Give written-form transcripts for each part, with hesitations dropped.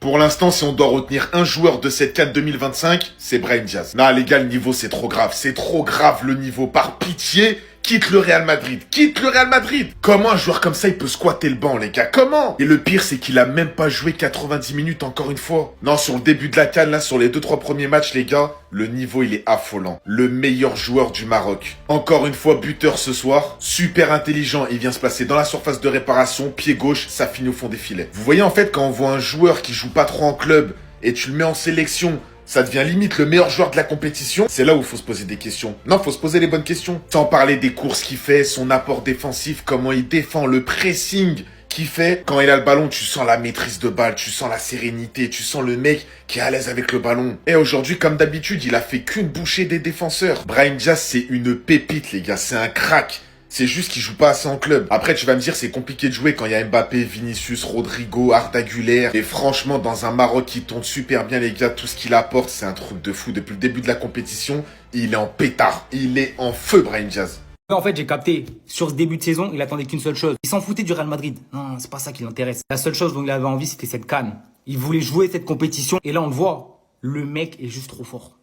Pour l'instant, si on doit retenir un joueur de cette CAN 2025, c'est Brahim Diaz. Non, les gars, le niveau, c'est trop grave. C'est trop grave, le niveau. Par pitié, quitte le Real Madrid. Quitte le Real Madrid. Comment un joueur comme ça, il peut squatter le banc, les gars? Comment? Et le pire, c'est qu'il a même pas joué 90 minutes encore une fois. Non, sur le début de la CAN, là, sur les 2-3 premiers matchs, les gars, le niveau, il est affolant. Le meilleur joueur du Maroc. Encore une fois, buteur ce soir. Super intelligent. Il vient se placer dans la surface de réparation. Pied gauche, ça finit au fond des filets. Vous voyez, en fait, quand on voit un joueur qui joue pas trop en club et tu le mets en sélection, ça devient limite le meilleur joueur de la compétition, c'est là où il faut se poser des questions. Non, faut se poser les bonnes questions. Sans parler des courses qu'il fait, son apport défensif, comment il défend, le pressing qu'il fait. Quand il a le ballon, tu sens la maîtrise de balle, tu sens la sérénité, tu sens le mec qui est à l'aise avec le ballon. Et aujourd'hui, comme d'habitude, il a fait qu'une bouchée des défenseurs. Brahim Diaz, c'est une pépite, les gars, c'est un crack. C'est juste qu'il joue pas assez en club. Après, tu vas me dire, c'est compliqué de jouer quand il y a Mbappé, Vinicius, Rodrigo, Arda Güler. Et franchement, dans un Maroc qui tourne super bien, les gars, tout ce qu'il apporte, c'est un truc de fou. Depuis le début de la compétition, il est en pétard. Il est en feu, Brahim Diaz. En fait, j'ai capté. Sur ce début de saison, il attendait qu'une seule chose. Il s'en foutait du Real Madrid. Non, c'est pas ça qui l'intéresse. La seule chose dont il avait envie, c'était cette CAN. Il voulait jouer cette compétition. Et là, on le voit. Le mec est juste trop fort.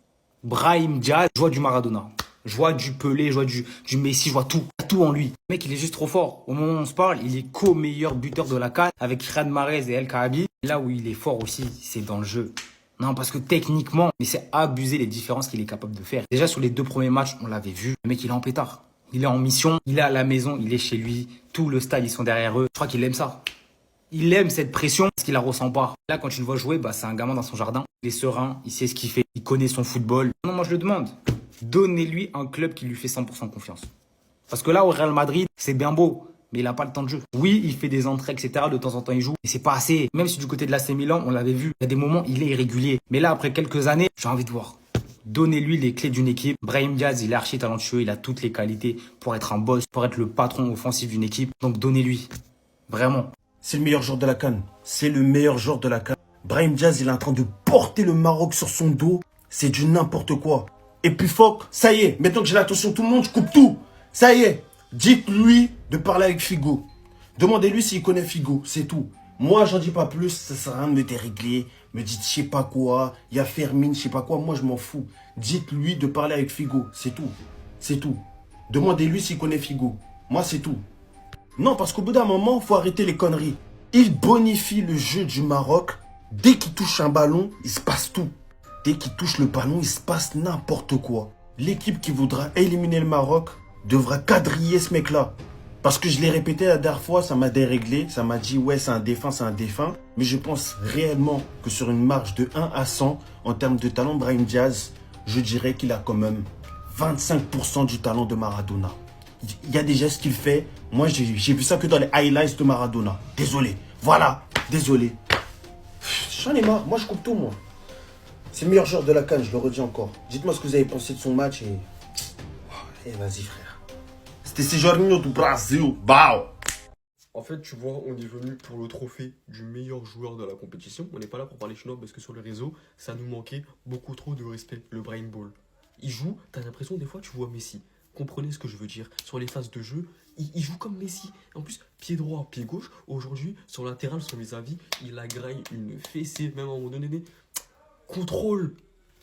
Brahim Diaz, je vois du Maradona. Je vois du Pelé, je vois du Messi, je vois tout. Tout en lui. Le mec, il est juste trop fort. Au moment où on se parle, il est co-meilleur buteur de la CAN avec Riyad Mahrez et El Kaabi. Là où il est fort aussi, c'est dans le jeu. Non, parce que techniquement, mais c'est abuser les différences qu'il est capable de faire. Déjà, sur les 2 premiers matchs, on l'avait vu. Le mec, il est en pétard. Il est en mission, il est à la maison, il est chez lui. Tout le stade, ils sont derrière eux. Je crois qu'il aime ça. Il aime cette pression parce qu'il la ressent pas. Là, quand tu le vois jouer, bah, c'est un gamin dans son jardin. Il est serein, il sait ce qu'il fait, il connaît son football. Non, moi, je le demande. Donnez-lui un club qui lui fait 100% confiance. Parce que là, au Real Madrid, c'est bien beau, mais il n'a pas le temps de jeu. Oui, il fait des entrées, etc. De temps en temps, il joue. Mais c'est pas assez. Même si du côté de l'AC Milan, on l'avait vu. Il y a des moments, il est irrégulier. Mais là, après quelques années, j'ai envie de voir. Donnez-lui les clés d'une équipe. Brahim Diaz, il est archi talentueux. Il a toutes les qualités pour être un boss, pour être le patron offensif d'une équipe. Donc, donnez-lui. Vraiment. C'est le meilleur joueur de la CAN. C'est le meilleur joueur de la CAN. Brahim Diaz, il est en train de porter le Maroc sur son dos. C'est du n'importe quoi. Et puis Fock, ça y est, maintenant que j'ai l'attention de tout le monde, je coupe tout. Ça y est, dites-lui de parler avec Figo. Demandez-lui s'il connaît Figo, c'est tout. Moi, j'en dis pas plus, ça sert à rien de me dérégler. Me dites je sais pas quoi, il y a Fermine, je sais pas quoi, moi je m'en fous. Dites-lui de parler avec Figo, c'est tout. C'est tout. Demandez-lui s'il connaît Figo. Moi, c'est tout. Non, parce qu'au bout d'un moment, faut arrêter les conneries. Il bonifie le jeu du Maroc. Dès qu'il touche un ballon, il se passe tout. Dès qu'il touche le ballon, il se passe n'importe quoi. L'équipe qui voudra éliminer le Maroc devra quadriller ce mec-là. Parce que je l'ai répété la dernière fois, ça m'a déréglé. Ça m'a dit, ouais, c'est un défunt, c'est un défunt. Mais je pense réellement que sur une marge de 1 à 100, en termes de talent, Brahim Diaz, je dirais qu'il a quand même 25% du talent de Maradona. Il y a des gestes qu'il fait. Moi, j'ai vu ça que dans les highlights de Maradona. Désolé. Voilà. Désolé. J'en ai marre. Moi, je coupe tout, moi. C'est le meilleur joueur de la CAN, je le redis encore. Dites-moi ce que vous avez pensé de son match et... Eh, vas-y, frère. C'était Jorginho do Brasil. Bao. En fait, tu vois, on est venu pour le trophée du meilleur joueur de la compétition. On n'est pas là pour parler chinois parce que sur les réseaux, ça nous manquait beaucoup trop de respect, le Brain Ball. Il joue, t'as l'impression des fois tu vois Messi. Comprenez ce que je veux dire. Sur les phases de jeu, il joue comme Messi. En plus, pied droit, pied gauche. Aujourd'hui, sur latéral, sur les avis, il a graille une fessée, même à un moment donné. Contrôle,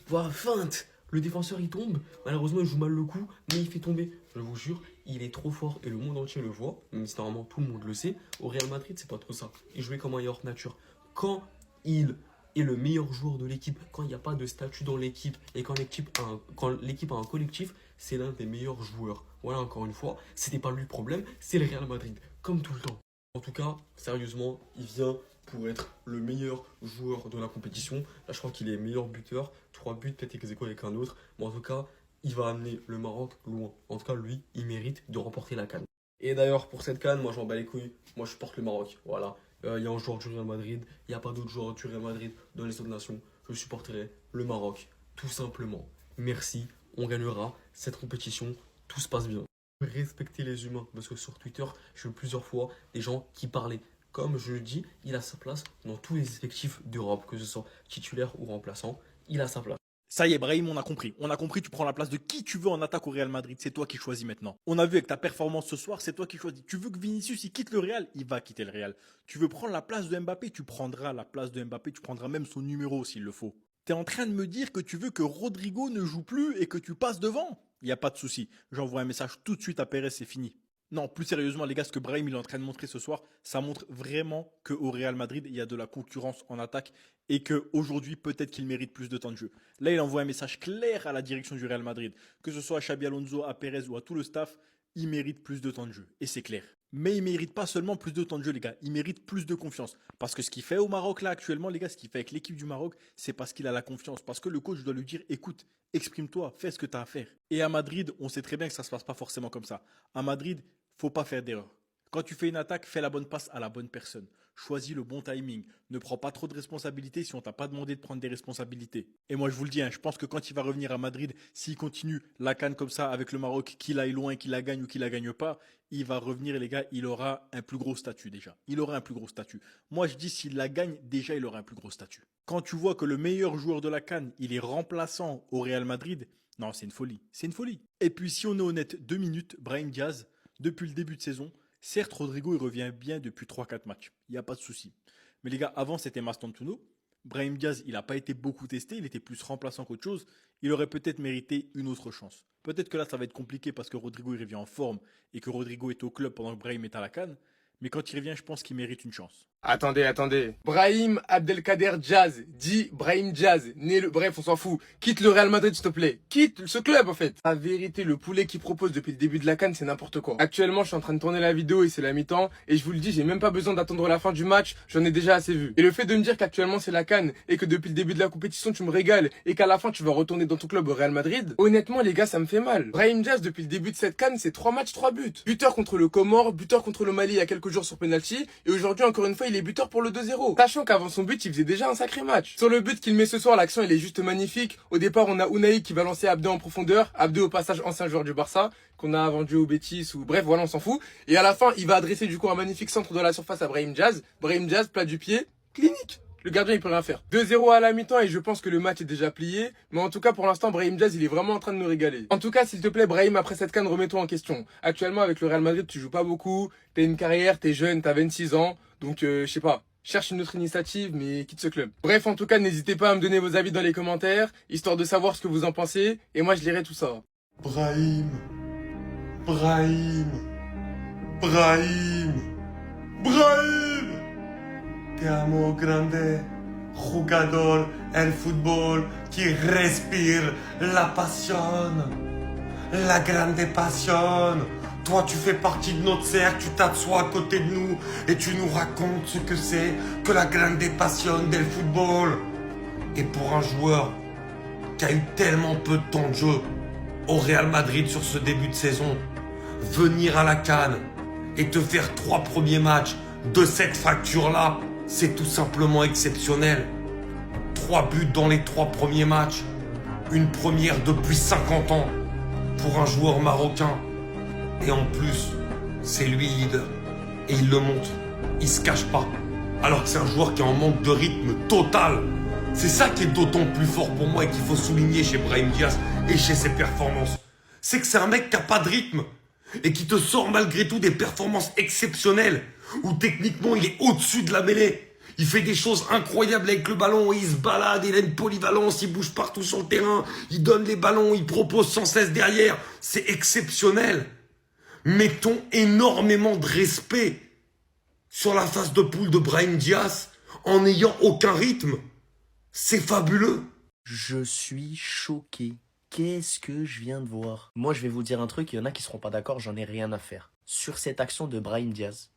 voire feinte. Le défenseur il tombe, malheureusement il joue mal le coup, mais il fait tomber. Je vous jure, il est trop fort et le monde entier le voit, même si normalement tout le monde le sait. Au Real Madrid, c'est pas trop ça. Il jouait comme un hors nature. Quand il est le meilleur joueur de l'équipe, quand il n'y a pas de statut dans l'équipe et quand l'équipe a un collectif, c'est l'un des meilleurs joueurs. Voilà, encore une fois, c'était pas lui le problème, c'est le Real Madrid, comme tout le temps. En tout cas, sérieusement, il vient pour être le meilleur joueur de la compétition. Là, je crois qu'il est meilleur buteur. 3 buts, peut-être ex-aequo avec un autre. Mais en tout cas, il va amener le Maroc loin. En tout cas, lui, il mérite de remporter la CAN. Et d'ailleurs, pour cette CAN, moi, j'en bats les couilles. Moi, je supporte le Maroc. Voilà. Il y a un joueur du Real Madrid. Il n'y a pas d'autres joueurs du Real Madrid dans les autres nations. Je supporterai le Maroc, tout simplement. Merci. On gagnera cette compétition. Tout se passe bien. Respectez les humains. Parce que sur Twitter, j'ai vu plusieurs fois des gens qui parlaient. Comme je le dis, il a sa place dans tous les effectifs d'Europe, que ce soit titulaire ou remplaçant, il a sa place. Ça y est, Brahim, on a compris. On a compris, tu prends la place de qui tu veux en attaque au Real Madrid. C'est toi qui choisis maintenant. On a vu avec ta performance ce soir, c'est toi qui choisis. Tu veux que Vinicius il quitte le Real, il va quitter le Real. Tu veux prendre la place de Mbappé, tu prendras la place de Mbappé, tu prendras même son numéro s'il le faut. T'es en train de me dire que tu veux que Rodrigo ne joue plus et que tu passes devant? Il n'y a pas de souci. J'envoie un message tout de suite à Pérez, c'est fini. Non, plus sérieusement, les gars, ce que Brahim il est en train de montrer ce soir, ça montre vraiment qu'au Real Madrid, il y a de la concurrence en attaque et qu'aujourd'hui, peut-être qu'il mérite plus de temps de jeu. Là, il envoie un message clair à la direction du Real Madrid. Que ce soit à Xabi Alonso, à Pérez ou à tout le staff, il mérite plus de temps de jeu. Et c'est clair. Mais il mérite pas seulement plus de temps de jeu, les gars. Il mérite plus de confiance. Parce que ce qu'il fait au Maroc, là, actuellement, les gars, ce qu'il fait avec l'équipe du Maroc, c'est parce qu'il a la confiance. Parce que le coach doit lui dire, écoute, exprime-toi, fais ce que tu as à faire. Et à Madrid, on sait très bien que ça se passe pas forcément comme ça. À Madrid, faut pas faire d'erreur. Quand tu fais une attaque, fais la bonne passe à la bonne personne. Choisis le bon timing. Ne prends pas trop de responsabilités si on t'a pas demandé de prendre des responsabilités. Et moi, je vous le dis, je pense que quand il va revenir à Madrid, s'il continue la CAN comme ça avec le Maroc, qu'il aille loin, qu'il la gagne ou qu'il la gagne pas, il va revenir, les gars, il aura un plus gros statut déjà. Il aura un plus gros statut. Moi, je dis, s'il la gagne, déjà, il aura un plus gros statut. Quand tu vois que le meilleur joueur de la CAN, il est remplaçant au Real Madrid, non, c'est une folie. C'est une folie. Et puis, si on est honnête, 2 minutes, Brahim Diaz, depuis le début de saison, certes, Rodrigo, il revient bien depuis 3-4 matchs. Il n'y a pas de souci. Mais les gars, avant, c'était Mastantuono. Brahim Diaz, il n'a pas été beaucoup testé. Il était plus remplaçant qu'autre chose. Il aurait peut-être mérité une autre chance. Peut-être que là, ça va être compliqué parce que Rodrigo, il revient en forme et que Rodrigo est au club pendant que Brahim est à la CAN. Mais quand il revient, je pense qu'il mérite une chance. Attendez. Brahim Abdelkader Diaz, dit Brahim Diaz, bref, on s'en fout. Quitte le Real Madrid, s'il te plaît. Quitte ce club, en fait. La vérité, le poulet qu'il propose depuis le début de la CAN, c'est n'importe quoi. Actuellement, je suis en train de tourner la vidéo et c'est la mi-temps. Et je vous le dis, j'ai même pas besoin d'attendre la fin du match. J'en ai déjà assez vu. Et le fait de me dire qu'actuellement, c'est la CAN et que depuis le début de la compétition, tu me régales et qu'à la fin, tu vas retourner dans ton club au Real Madrid, honnêtement, les gars, ça me fait mal. Brahim Diaz, depuis le début de cette CAN, c'est 3 matchs, 3 buts. Buteur contre le Comore, buteur contre le Mali il y a quelques jours sur penalty. Et aujourd'hui, encore une fois, il est buteur pour le 2-0. Sachant qu'avant son but, il faisait déjà un sacré match. Sur le but qu'il met ce soir, l'action, elle est juste magnifique. Au départ, on a Unai qui va lancer Abdé en profondeur. Abdé, au passage, ancien joueur du Barça, qu'on a vendu au Betis ou bref, voilà, on s'en fout. Et à la fin, il va adresser du coup un magnifique centre dans la surface à Brahim Diaz. Brahim Diaz, plat du pied, clinique. Le gardien, il peut rien faire. 2-0 à la mi-temps et je pense que le match est déjà plié. Mais en tout cas, pour l'instant, Brahim Diaz, il est vraiment en train de nous régaler. En tout cas, s'il te plaît, Brahim, après cette CAN, remets-toi en question. Actuellement, avec le Real Madrid, tu joues pas beaucoup. T'as une carrière, t'es jeune, t'as 26 ans. Donc, je sais pas. Cherche une autre initiative, mais quitte ce club. Bref, en tout cas, n'hésitez pas à me donner vos avis dans les commentaires, histoire de savoir ce que vous en pensez. Et moi, je lirai tout ça. Brahim. Te amo grande, jugador, el fútbol qui respire la passion, la grande passion. Toi, tu fais partie de notre cercle, tu t'assois à côté de nous et tu nous racontes ce que c'est que la grande passion del football. Et pour un joueur qui a eu tellement peu de temps de jeu au Real Madrid sur ce début de saison, venir à la CAN et te faire 3 premiers matchs de cette fracture-là, c'est tout simplement exceptionnel. 3 buts dans les 3 premiers matchs. Une première depuis 50 ans pour un joueur marocain. Et en plus, c'est lui leader. Et il le montre. Il se cache pas. Alors que c'est un joueur qui est en manque de rythme total. C'est ça qui est d'autant plus fort pour moi et qu'il faut souligner chez Brahim Diaz et chez ses performances. C'est que c'est un mec qui n'a pas de rythme et qui te sort malgré tout des performances exceptionnelles où techniquement il est au-dessus de la mêlée. Il fait des choses incroyables avec le ballon, il se balade, il a une polyvalence, il bouge partout sur le terrain, il donne les ballons, il propose sans cesse derrière. C'est exceptionnel. Mettons énormément de respect sur la phase de poule de Brahim Diaz en n'ayant aucun rythme. C'est fabuleux. Je suis choqué. Qu'est-ce que je viens de voir? Moi, je vais vous dire un truc, il y en a qui seront pas d'accord, j'en ai rien à faire. Sur cette action de Brahim Diaz,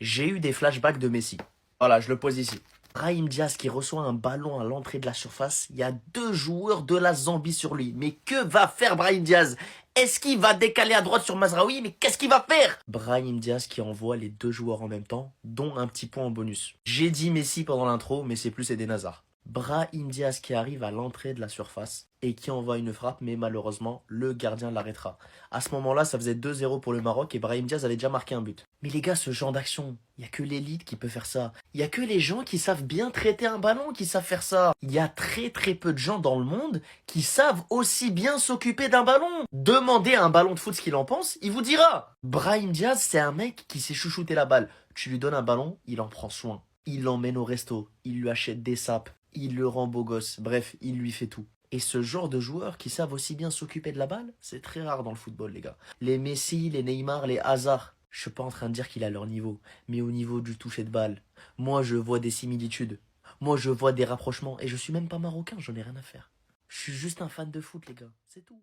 j'ai eu des flashbacks de Messi. Voilà, je le pose ici. Brahim Diaz qui reçoit un ballon à l'entrée de la surface, il y a 2 joueurs de la Zambie sur lui. Mais que va faire Brahim Diaz? Est-ce qu'il va décaler à droite sur Mazraoui? Mais qu'est-ce qu'il va faire? Brahim Diaz qui envoie les 2 joueurs en même temps, dont un petit point en bonus. J'ai dit Messi pendant l'intro, mais c'est plus Eden Hazard. Brahim Diaz qui arrive à l'entrée de la surface et qui envoie une frappe, mais malheureusement, le gardien l'arrêtera. À ce moment-là, ça faisait 2-0 pour le Maroc et Brahim Diaz avait déjà marqué un but. Mais les gars, ce genre d'action, il n'y a que l'élite qui peut faire ça. Il n'y a que les gens qui savent bien traiter un ballon qui savent faire ça. Il y a très très peu de gens dans le monde qui savent aussi bien s'occuper d'un ballon. Demandez à un ballon de foot ce qu'il en pense, il vous dira. Brahim Diaz, c'est un mec qui sait chouchouter la balle. Tu lui donnes un ballon, il en prend soin. Il l'emmène au resto, il lui achète des sapes, il le rend beau gosse, bref, il lui fait tout. Et ce genre de joueurs qui savent aussi bien s'occuper de la balle, c'est très rare dans le football, les gars. Les Messi, les Neymar, les Hazard, je suis pas en train de dire qu'il a leur niveau, mais au niveau du toucher de balle, moi je vois des similitudes. Moi je vois des rapprochements, et je suis même pas marocain, j'en ai rien à faire. Je suis juste un fan de foot, les gars, c'est tout.